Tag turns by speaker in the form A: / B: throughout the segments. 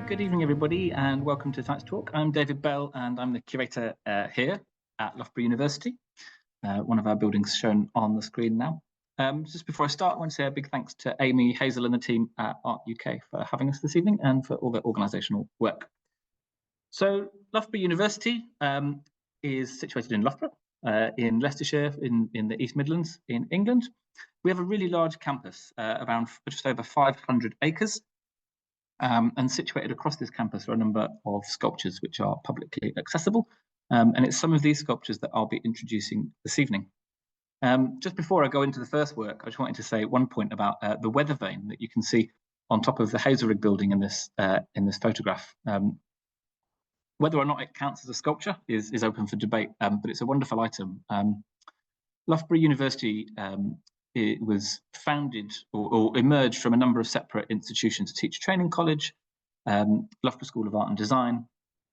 A: Good evening, everybody, and welcome to tonight's talk. I'm David Bell, and I'm the curator here at Loughborough University, one of our buildings shown on the screen now. Just before I start, I want to say a big thanks to Amy, Hazel, and the team at Art UK for having us this evening and for all their organisational work. So, Loughborough University is situated in Loughborough, in Leicestershire, in the East Midlands, in England. We have a really large campus, around just over 500 acres. And situated across this campus are a number of sculptures which are publicly accessible. And it's some of these sculptures that I'll be introducing this evening. Just before I go into the first work, I just wanted to say one point about the weather vane that you can see on top of the Hazelrig building in this photograph. Whether or not it counts as a sculpture is open for debate, but it's a wonderful item. Loughborough University it was founded or emerged from a number of separate institutions: a teacher training college, Loughborough School of Art and Design,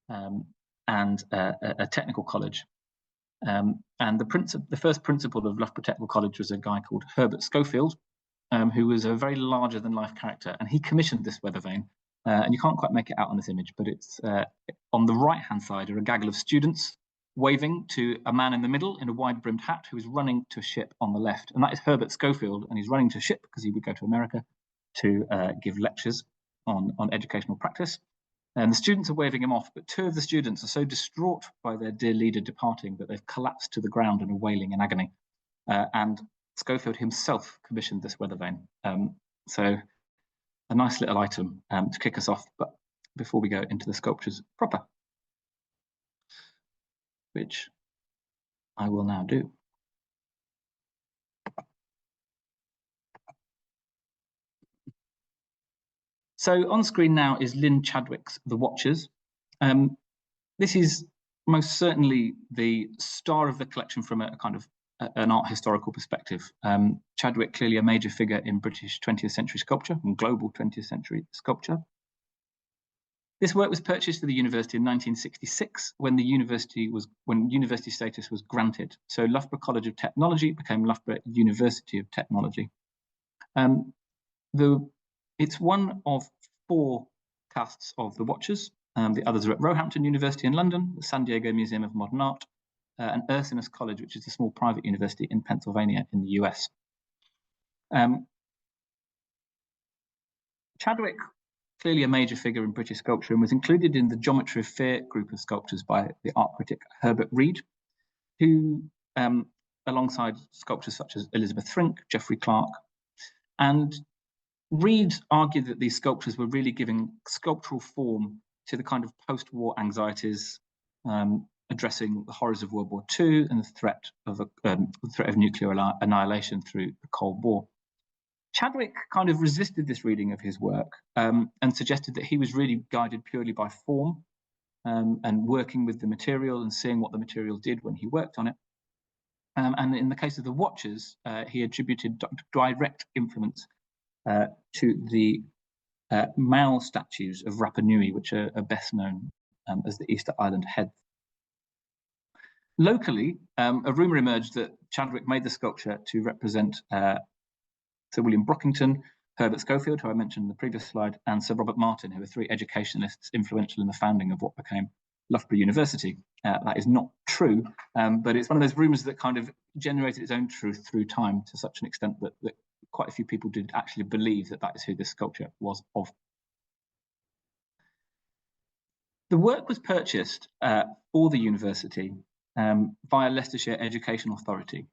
A: and a technical college. And the first principal of Loughborough Technical College was a guy called Herbert Schofield, who was a very larger-than-life character, and he commissioned this weather vane. And you can't quite make it out on this image, but it's on the right-hand side are a gaggle of students waving to a man in the middle in a wide-brimmed hat who is running to a ship on the left. And that is Herbert Schofield, and he's running to a ship because he would go to America to give lectures on educational practice. And the students are waving him off, but two of the students are so distraught by their dear leader departing that they've collapsed to the ground and are wailing in agony. And Schofield himself commissioned this weather vane. So a nice little item to kick us off, but before we go into the sculptures proper, which I will now do. So on screen now is Lynn Chadwick's The Watchers. This is most certainly the star of the collection from a kind of an art historical perspective. Chadwick, clearly a major figure in British 20th century sculpture and global 20th century sculpture. This work was purchased for the university in 1966 when university status was granted. So Loughborough College of Technology became Loughborough University of Technology. It's one of 4 casts of The Watchers. The others are at Roehampton University in London, the San Diego Museum of Modern Art, and Ursinus College, which is a small private university in Pennsylvania in the US. Chadwick, clearly a major figure in British sculpture, and was included in the Geometry of Fear group of sculptures by the art critic Herbert Reed, who, alongside sculptors such as Elizabeth Frink, Geoffrey Clark, and Reed argued that these sculptures were really giving sculptural form to the kind of post-war anxieties, addressing the horrors of World War II and the threat of nuclear annihilation through the Cold War. Chadwick kind of resisted this reading of his work and suggested that he was really guided purely by form and working with the material and seeing what the material did when he worked on it. And in the case of The Watchers, he attributed direct influence to the Mao statues of Rapa Nui, which are best known as the Easter Island heads. Locally, a rumour emerged that Chadwick made the sculpture to represent Sir William Brockington, Herbert Schofield, who I mentioned in the previous slide, and Sir Robert Martin, who were 3 educationalists influential in the founding of what became Loughborough University. That is not true, but it's one of those rumours that kind of generated its own truth through time to such an extent that quite a few people did actually believe that is who this sculpture was of. The work was purchased for the university via Leicestershire Education Authority,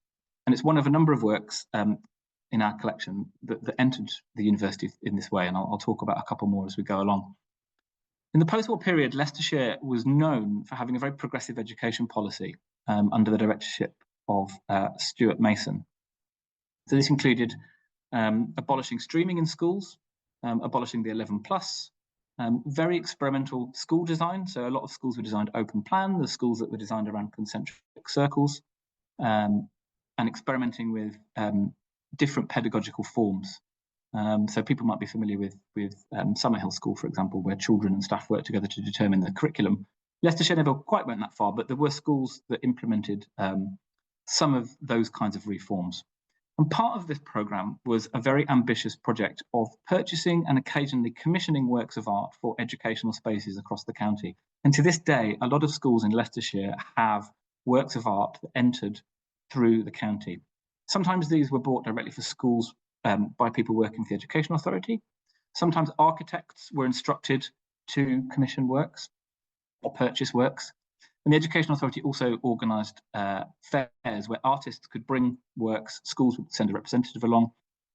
A: and it's one of a number of works in our collection that entered the university in this way, and I'll talk about a couple more as we go along. In the post-war period, Leicestershire was known for having a very progressive education policy under the directorship of Stuart Mason. So this included abolishing streaming in schools, abolishing the 11+, very experimental school design. So a lot of schools were designed open plan, the schools that were designed around concentric circles, and experimenting with different pedagogical forms. So people might be familiar with Summerhill School, for example, where children and staff work together to determine the curriculum. Leicestershire never quite went that far, but there were schools that implemented some of those kinds of reforms. And part of this programme was a very ambitious project of purchasing and occasionally commissioning works of art for educational spaces across the county. And to this day, a lot of schools in Leicestershire have works of art that entered through the county. Sometimes these were bought directly for schools by people working for the Education Authority. Sometimes architects were instructed to commission works or purchase works. And the Education Authority also organised fairs where artists could bring works, schools would send a representative along,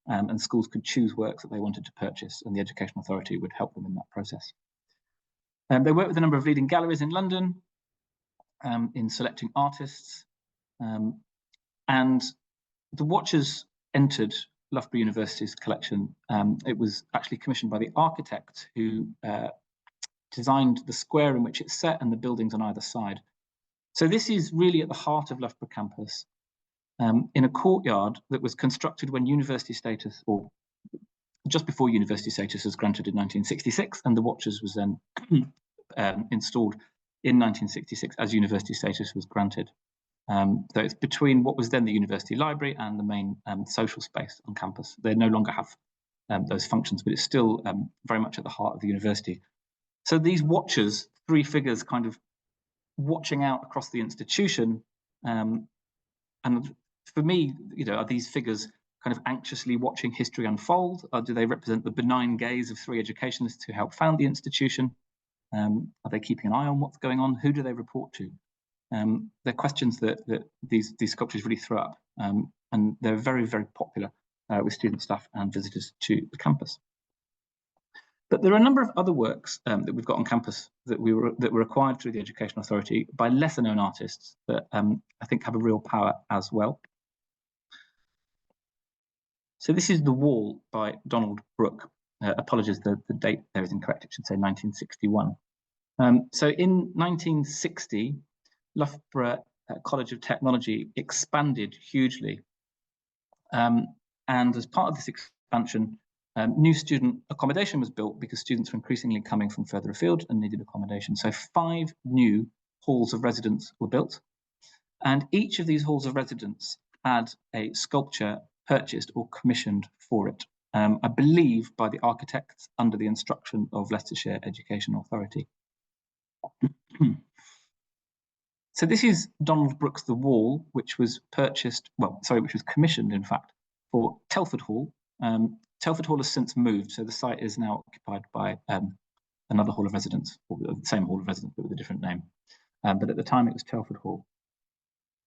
A: and schools could choose works that they wanted to purchase, and the Education Authority would help them in that process. They worked with a number of leading galleries in London in selecting artists, and the watches entered Loughborough University's collection. It was actually commissioned by the architect who designed the square in which it's set and the buildings on either side. So this is really at the heart of Loughborough campus, in a courtyard that was constructed when university status, or just before university status was granted in 1966, and the watches was then installed in 1966 as university status was granted. So it's between what was then the university library and the main social space on campus. They no longer have those functions, but it's still very much at the heart of the university. So these watchers, three figures kind of watching out across the institution, and for me, are these figures kind of anxiously watching history unfold, or do they represent the benign gaze of three educationists who helped found the institution? Are they keeping an eye on what's going on? Who do they report to? They're questions that these sculptures really throw up, and they're very, very popular with student, staff and visitors to the campus. But there are a number of other works that we've got on campus that were acquired through the Education Authority by lesser known artists that I think have a real power as well. So this is The Wall by Donald Brooke. Apologies, the date there is incorrect. It should say 1961. So in 1960, Loughborough College of Technology expanded hugely. And as part of this expansion, new student accommodation was built because students were increasingly coming from further afield and needed accommodation. So 5 new halls of residence were built. And each of these halls of residence had a sculpture purchased or commissioned for it, I believe by the architects under the instruction of Leicestershire Education Authority. So this is Donald Brooke's The Wall, which was which was commissioned, in fact, for Telford Hall. Telford Hall has since moved, so the site is now occupied by another hall of residence, or the same hall of residence, but with a different name. But at the time, it was Telford Hall.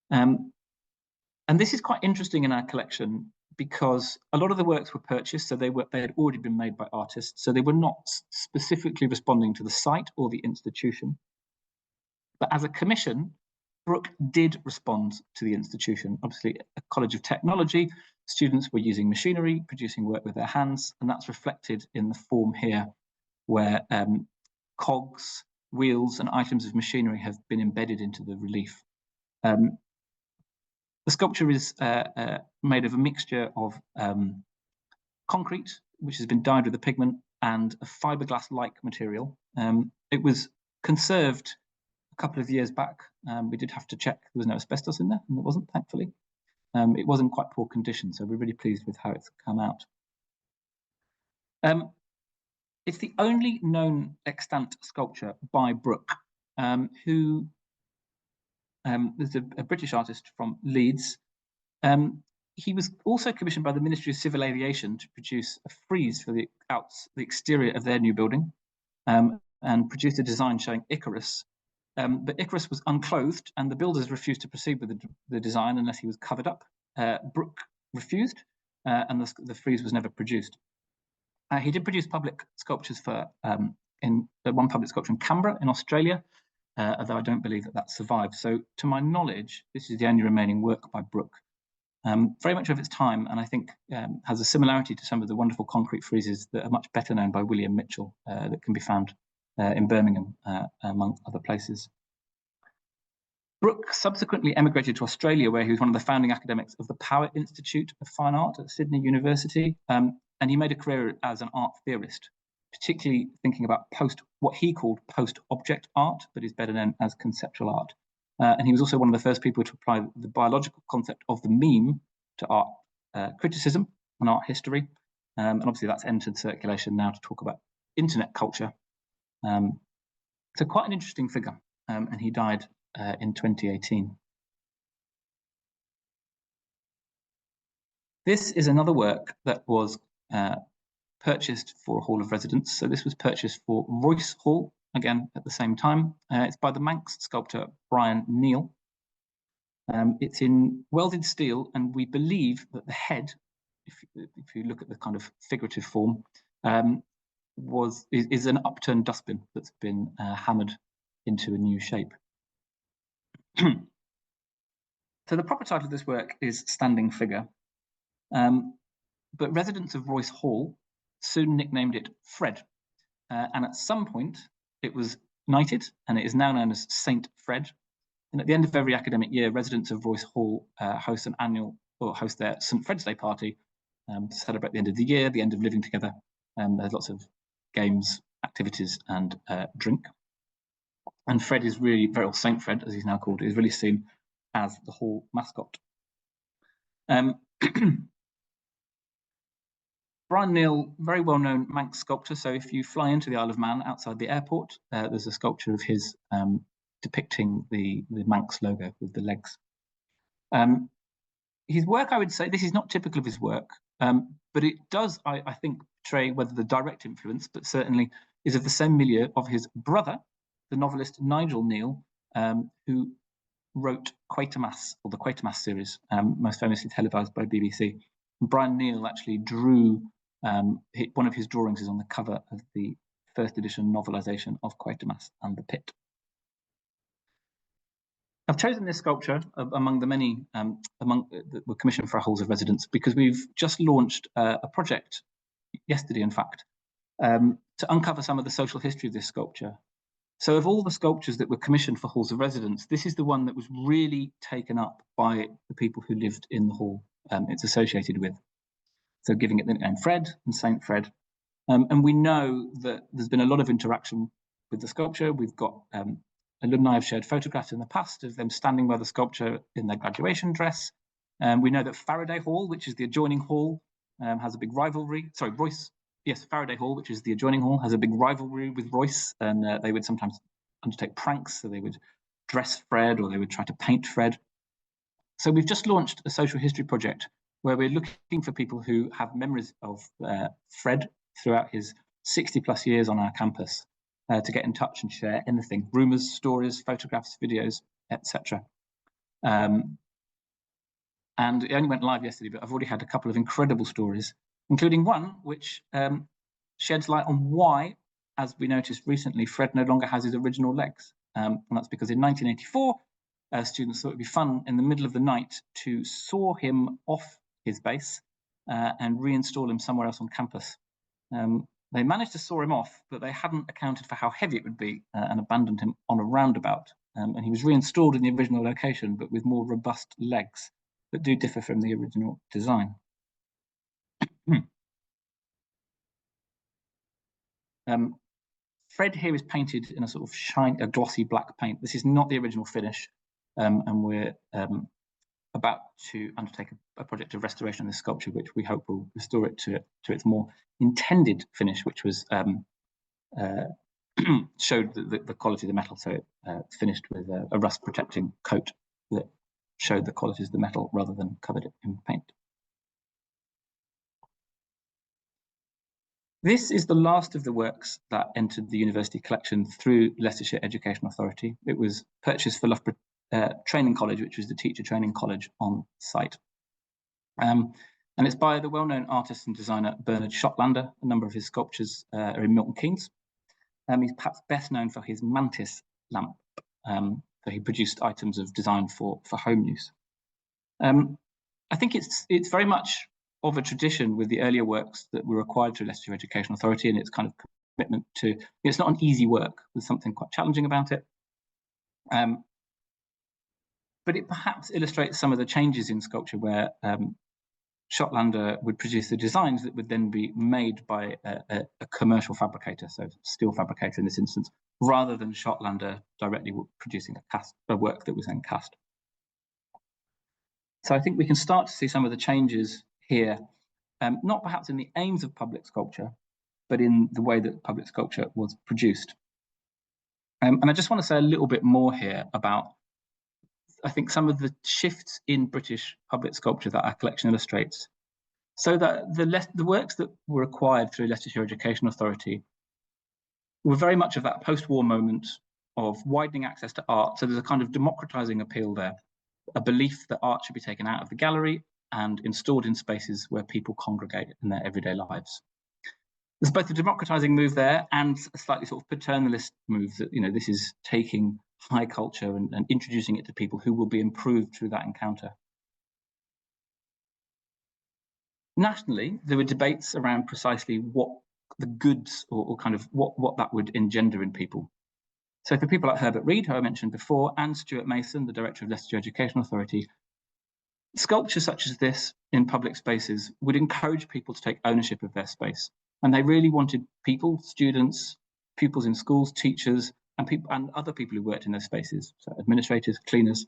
A: And this is quite interesting in our collection because a lot of the works were purchased, so they had already been made by artists, so they were not specifically responding to the site or the institution. But as a commission, Brooke did respond to the institution. Obviously, a College of Technology, students were using machinery, producing work with their hands, and that's reflected in the form here, where cogs, wheels, and items of machinery have been embedded into the relief. The sculpture is made of a mixture of concrete, which has been dyed with a pigment, and a fiberglass-like material. It was conserved a couple of years back. We did have to check there was no asbestos in there, and there wasn't, thankfully. It was in quite poor condition, so we're really pleased with how it's come out. It's the only known extant sculpture by Brooke, who is a British artist from Leeds. He was also commissioned by the Ministry of Civil Aviation to produce a frieze for the exterior of their new building, and produced a design showing Icarus. But Icarus was unclothed, and the builders refused to proceed with the design unless he was covered up. Brooke refused, and the frieze was never produced. He did produce public sculptures for one public sculpture in Canberra in Australia, although I don't believe that survived. So to my knowledge, this is the only remaining work by Brooke. Very much of its time, and I think has a similarity to some of the wonderful concrete friezes that are much better known by William Mitchell, that can be found in Birmingham, among other places. Brooke subsequently emigrated to Australia, where he was one of the founding academics of the Power Institute of Fine Art at Sydney University, and he made a career as an art theorist, particularly thinking about what he called post-object art, but is better known as conceptual art. And he was also one of the first people to apply the biological concept of the meme to art, criticism and art history. And obviously that's entered circulation now to talk about internet culture. So quite an interesting figure, and he died in 2018. This is another work that was purchased for a hall of residence. So this was purchased for Royce Hall, again at the same time. It's by the Manx sculptor Brian Neal. It's in welded steel, and we believe that the head, if you look at the kind of figurative form, is an upturned dustbin that's been hammered into a new shape. So the proper title of this work is Standing Figure, but residents of Royce Hall soon nicknamed it Fred, and at some point it was knighted, and it is now known as Saint Fred. And at the end of every academic year, residents of Royce Hall host their St. Fred's Day party to celebrate the end of the year, the end of living together. There's lots of games, activities, and drink. And Fred is really, or Saint Fred, as he's now called, is really seen as the hall mascot. Brian Neal, very well-known Manx sculptor. So if you fly into the Isle of Man outside the airport, there's a sculpture of his depicting the Manx logo with the legs. His work, I would say, this is not typical of his work, but it does, I think, portray whether the direct influence, but certainly is of the same milieu of his brother, the novelist Nigel Neal, who wrote Quatermass, or the Quatermass series, most famously televised by BBC. And Brian Neal actually drew, one of his drawings is on the cover of the first edition novelisation of Quatermass and the Pit. I've chosen this sculpture among the many that were commissioned for our halls of residence because we've just launched a project yesterday, in fact, to uncover some of the social history of this sculpture. So of all the sculptures that were commissioned for halls of residence, this is the one that was really taken up by the people who lived in the hall it's associated with. So giving it the name Fred and Saint Fred. And we know that there's been a lot of interaction with the sculpture. We've got alumni have shared photographs in the past of them standing by the sculpture in their graduation dress. We know that Faraday Hall, which is the adjoining hall, has a big rivalry. Sorry, Royce. Yes, Faraday Hall, which is the adjoining hall, has a big rivalry with Royce, and they would sometimes undertake pranks. So they would dress Fred, or they would try to paint Fred. So we've just launched a social history project where we're looking for people who have memories of Fred throughout his 60+ years on our campus to get in touch and share anything, rumours, stories, photographs, videos, etc. And it only went live yesterday, but I've already had a couple of incredible stories, including one which sheds light on why, as we noticed recently, Fred no longer has his original legs. And that's because in 1984, students thought it'd be fun in the middle of the night to saw him off his base and reinstall him somewhere else on campus. They managed to saw him off, but they hadn't accounted for how heavy it would be and abandoned him on a roundabout. And he was reinstalled in the original location, but with more robust legs that do differ from the original design. Fred here is painted in a sort of a glossy black paint. This is not the original finish, and we're about to undertake a project of restoration of this sculpture, which we hope will restore it to its more intended finish, which was showed the quality of the metal. So it finished with a rust protecting coat that showed the qualities of the metal rather than covered it in paint. This is the last of the works that entered the university collection through Leicestershire Education Authority. It was purchased for Loughborough Training College, which was the teacher training college on site. And it's by the well-known artist and designer Bernard Shotlander. A number of his sculptures are in Milton Keynes. He's perhaps best known for his mantis lamp. So he produced items of design for home use. I think it's very much of a tradition with the earlier works that were acquired through Leicestershire Education Authority, and its kind of commitment to, it's not an easy work, there's something quite challenging about it. But it perhaps illustrates some of the changes in sculpture where Shotlander would produce the designs that would then be made by a commercial fabricator, so steel fabricator in this instance, rather than Shotlander directly producing a work that was then cast. So I think we can start to see some of the changes here, not perhaps in the aims of public sculpture, but in the way that public sculpture was produced. And I just want to say a little bit more here about, I think, some of the shifts in British public sculpture that our collection illustrates. So that the works that were acquired through Leicestershire Education Authority were very much of that post-war moment of widening access to art. So there's a kind of democratizing appeal there, a belief that art should be taken out of the gallery and installed in spaces where people congregate in their everyday lives. There's both a democratizing move there and a slightly sort of paternalist move that, this is taking high culture and introducing it to people who will be improved through that encounter. Nationally, there were debates around precisely what the goods or kind of what that would engender in people. So for people like Herbert Reed, who I mentioned before, and Stuart Mason, the director of Leicestershire Education Authority, sculpture such as this in public spaces would encourage people to take ownership of their space. And they really wanted people, students, pupils in schools, teachers, and other people who worked in those spaces, so administrators, cleaners,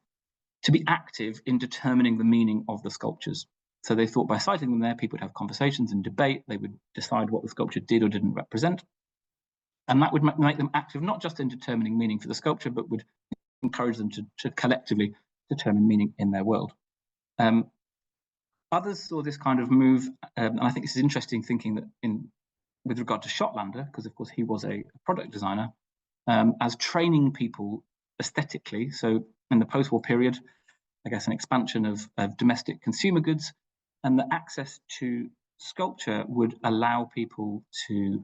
A: to be active in determining the meaning of the sculptures. So they thought by citing them there, people would have conversations and debate. They would decide what the sculpture did or didn't represent. And that would make them active, not just in determining meaning for the sculpture, but would encourage them to collectively determine meaning in their world. Others saw this kind of move, and I think this is interesting thinking that with regard to Shotlander, because of course he was a product designer, as training people aesthetically. So in the post-war period, I guess an expansion of domestic consumer goods, and the access to sculpture would allow people to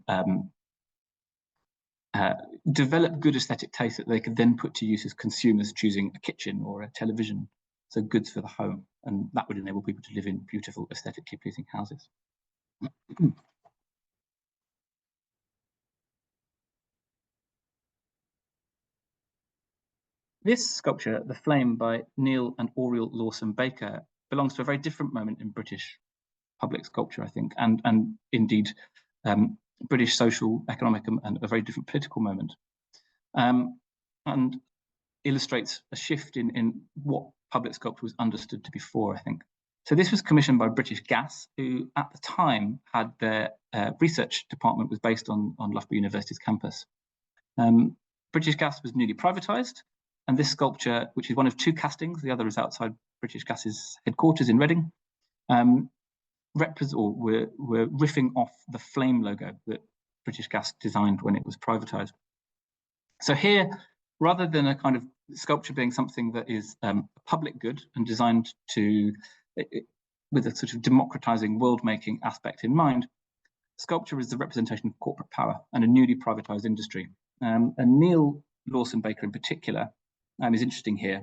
A: develop good aesthetic taste that they could then put to use as consumers choosing a kitchen or a television, so goods for the home, and that would enable people to live in beautiful, aesthetically pleasing houses. This sculpture, The Flame by Neil and Oriel Lawson Baker, belongs to a very different moment in British public sculpture, I think, and indeed British social, economic, and a very different political moment, and illustrates a shift in what public sculpture was understood to be for, I think. So this was commissioned by British Gas, who at the time had their research department was based on Loughborough University's campus. British Gas was newly privatised, and this sculpture, which is one of two castings, the other is outside British Gas's headquarters in Reading, we're riffing off the flame logo that British Gas designed when it was privatised. So here, rather than a kind of sculpture being something that is a public good and designed with a sort of democratising world-making aspect in mind, sculpture is the representation of corporate power and a newly privatised industry. And Neil Lawson Baker in particular is interesting here.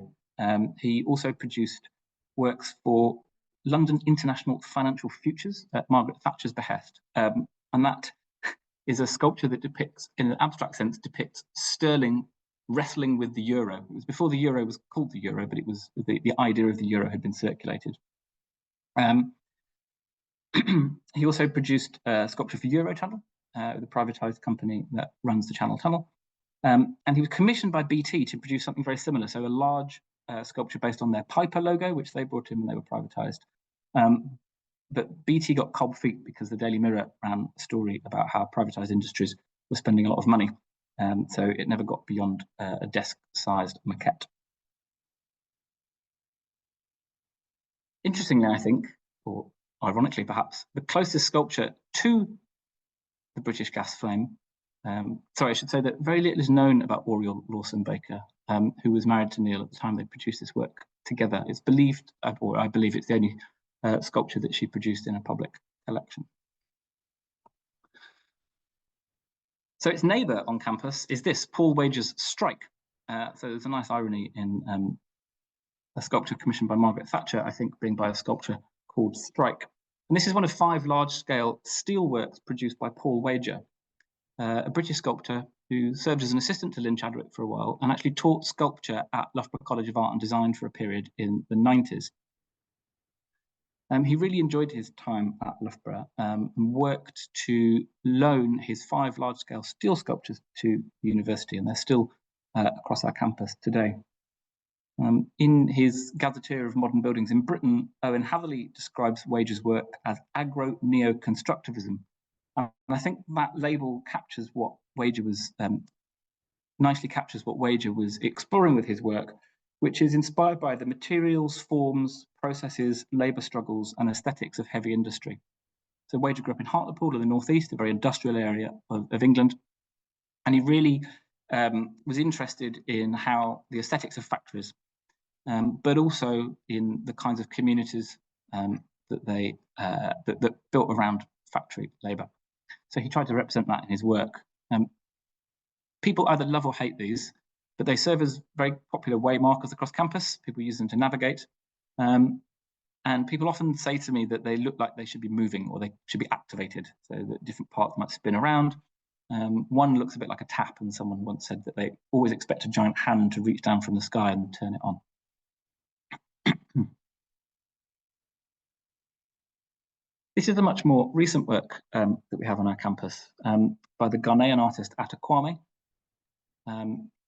A: He also produced works for London International Financial Futures at Margaret Thatcher's behest. And that is a sculpture that depicts, in an abstract sense, depicts sterling wrestling with the euro. It was before the euro was called the euro, but it was the idea of the euro had been circulated. He also produced a sculpture for Eurotunnel, the privatised company that runs the Channel Tunnel. And he was commissioned by BT to produce something very similar, so a large sculpture based on their Piper logo, which they brought in when they were privatised. But BT got cold feet because the Daily Mirror ran a story about how privatised industries were spending a lot of money. So it never got beyond a desk-sized maquette. Interestingly, I think, or ironically perhaps, the closest sculpture to the British Gas flame, sorry, I should say that very little is known about Oriel Lawson Baker, who was married to Neil at the time they produced this work together. It's believed, or I believe it's the only sculpture that she produced in a public collection. So its neighbour on campus is this, Paul Wager's Strike. So there's a nice irony in a sculpture commissioned by Margaret Thatcher, I think, being by a sculpture called Strike. And this is one of 5 large-scale steel works produced by Paul Wager, a British sculptor who served as an assistant to Lynn Chadwick for a while and actually taught sculpture at Loughborough College of Art and Design for a period in the 90s. He really enjoyed his time at Loughborough and worked to loan his 5 large-scale steel sculptures to the university, and they're still across our campus today. In his Gazetteer of Modern Buildings in Britain, Owen Hatherley describes Wager's work as agro-neo-constructivism. And I think that label captures what Wager was, nicely captures what Wager was exploring with his work, which is inspired by the materials, forms, processes, labour struggles, and aesthetics of heavy industry. So Wager grew up in Hartlepool in the northeast, a very industrial area of England, and he really was interested in how the aesthetics of factories, but also in the kinds of communities that built around factory labour. So he tried to represent that in his work. People either love or hate these, but they serve as very popular way markers across campus. People use them to navigate. And people often say to me that they look like they should be moving or they should be activated, so that different parts might spin around. One looks a bit like a tap, and someone once said that they always expect a giant hand to reach down from the sky and turn it on. This is a much more recent work that we have on our campus by the Ghanaian artist Atta Quame,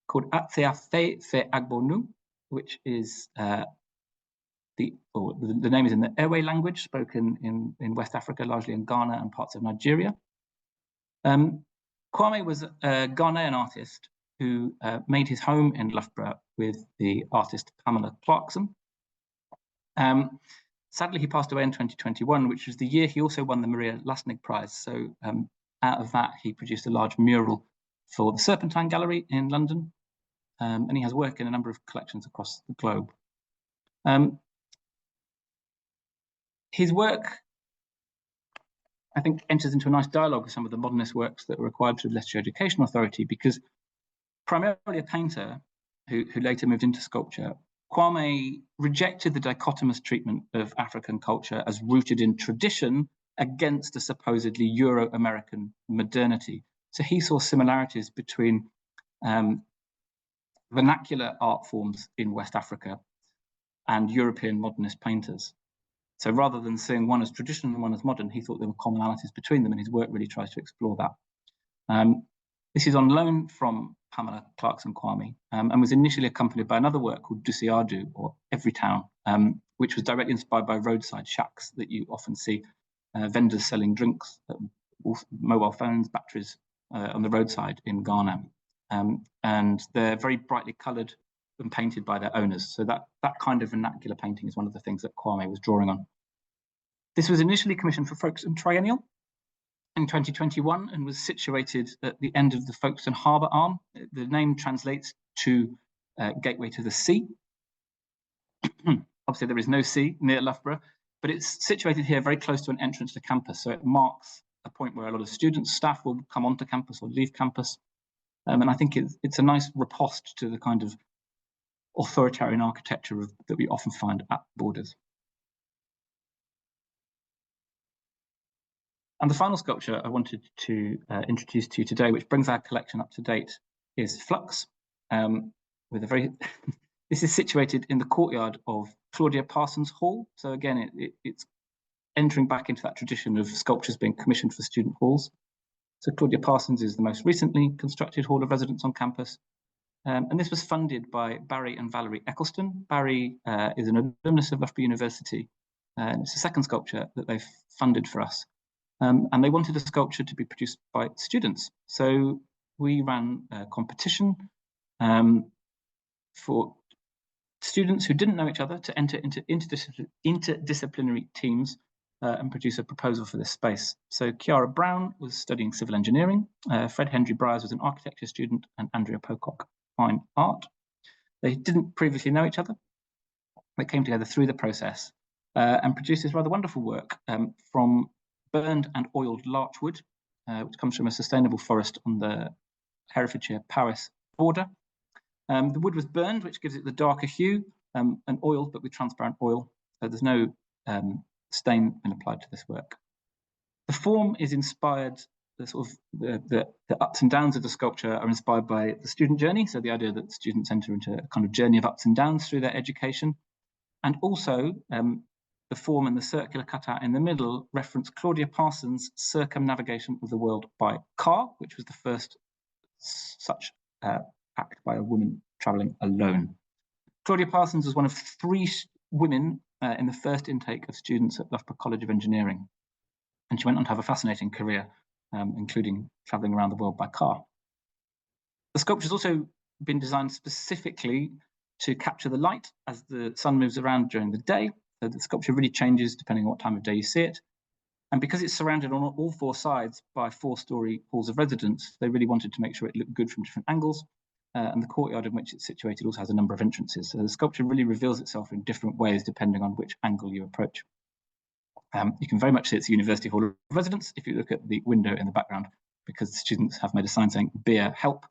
A: called Atseafe Fe Agbonu, which is the name is in the Ewe language, spoken in West Africa, largely in Ghana and parts of Nigeria. Quame was a Ghanaian artist who made his home in Loughborough with the artist Pamela Clarkson. Sadly, he passed away in 2021, which was the year he also won the Maria Lasnik Prize. So out of that, he produced a large mural for the Serpentine Gallery in London, and he has work in a number of collections across the globe. His work, I think, enters into a nice dialogue with some of the modernist works that were required through the Leicester Education Authority, because primarily a painter who later moved into sculpture, Quame rejected the dichotomous treatment of African culture as rooted in tradition against a supposedly Euro-American modernity. So he saw similarities between vernacular art forms in West Africa and European modernist painters. So rather than seeing one as traditional and one as modern, he thought there were commonalities between them, and his work really tries to explore that. This is on loan from Pamela Clarkson Quame, and was initially accompanied by another work called Dusiadu, or Every Town, which was directly inspired by roadside shacks that you often see, vendors selling drinks, mobile phones, batteries on the roadside in Ghana. And they're very brightly coloured and painted by their owners. So that kind of vernacular painting is one of the things that Quame was drawing on. This was initially commissioned for Folkestone Triennial in 2021 and was situated at the end of the Folkestone Harbour Arm. The name translates to Gateway to the Sea. Obviously, there is no sea near Loughborough, but it's situated here very close to an entrance to campus. So it marks a point where a lot of students, staff will come onto campus or leave campus. And I think it's a nice riposte to the kind of authoritarian architecture that we often find at borders. And the final sculpture I wanted to introduce to you today, which brings our collection up to date, is Flux, with a very this is situated in the courtyard of Claudia Parsons Hall. So again, it's entering back into that tradition of sculptures being commissioned for student halls. So Claudia Parsons is the most recently constructed hall of residence on campus. And this was funded by Barry and Valerie Eccleston. Barry is an alumnus of Loughborough University, and it's the second sculpture that they've funded for us. And they wanted a sculpture to be produced by students. So we ran a competition for students who didn't know each other to enter into interdisciplinary teams and produce a proposal for this space. So Kiara Brown was studying civil engineering, Fred Hendry Briers was an architecture student, and Andrea Pocock, fine art. They didn't previously know each other. They came together through the process and produced this rather wonderful work from burned and oiled larchwood, which comes from a sustainable forest on the Herefordshire-Powys border. The wood was burned, which gives it the darker hue, and oiled, but with transparent oil. So there's no stain been applied to this work. The form is inspired, the sort of the ups and downs of the sculpture are inspired by the student journey. So the idea that students enter into a kind of journey of ups and downs through their education. And also the form and the circular cutout in the middle reference Claudia Parsons' circumnavigation of the world by car, which was the first such act by a woman traveling alone. Claudia Parsons was one of 3 women in the first intake of students at Loughborough College of Engineering, and she went on to have a fascinating career, including travelling around the world by car. The sculpture's also been designed specifically to capture the light as the sun moves around during the day, so the sculpture really changes depending on what time of day you see it. And because it's surrounded on all 4 sides by 4-storey halls of residence, they really wanted to make sure it looked good from different angles. And the courtyard in which it's situated also has a number of entrances. So the sculpture really reveals itself in different ways depending on which angle you approach. You can very much see it's a university hall of residence if you look at the window in the background, because the students have made a sign saying beer help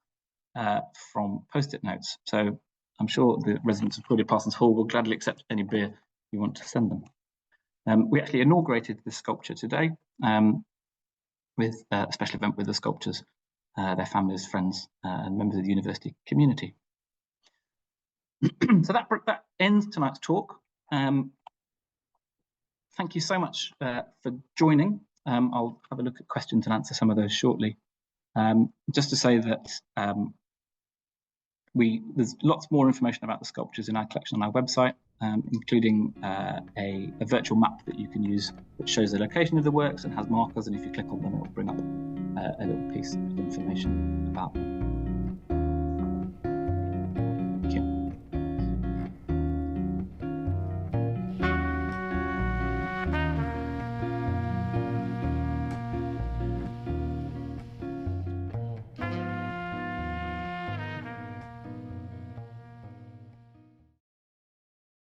A: from post-it notes. So I'm sure the residents of Claudia Parsons Hall will gladly accept any beer you want to send them. We actually inaugurated this sculpture today with a special event with the sculptors, their families, friends, and members of the university community. So that ends tonight's talk. Thank you so much for joining. I'll have a look at questions and answer some of those shortly. Just to say that there's lots more information about the sculptures in our collection on our website, including a virtual map that you can use, which shows the location of the works and has markers, and if you click on them, it will bring up a little piece of information about them.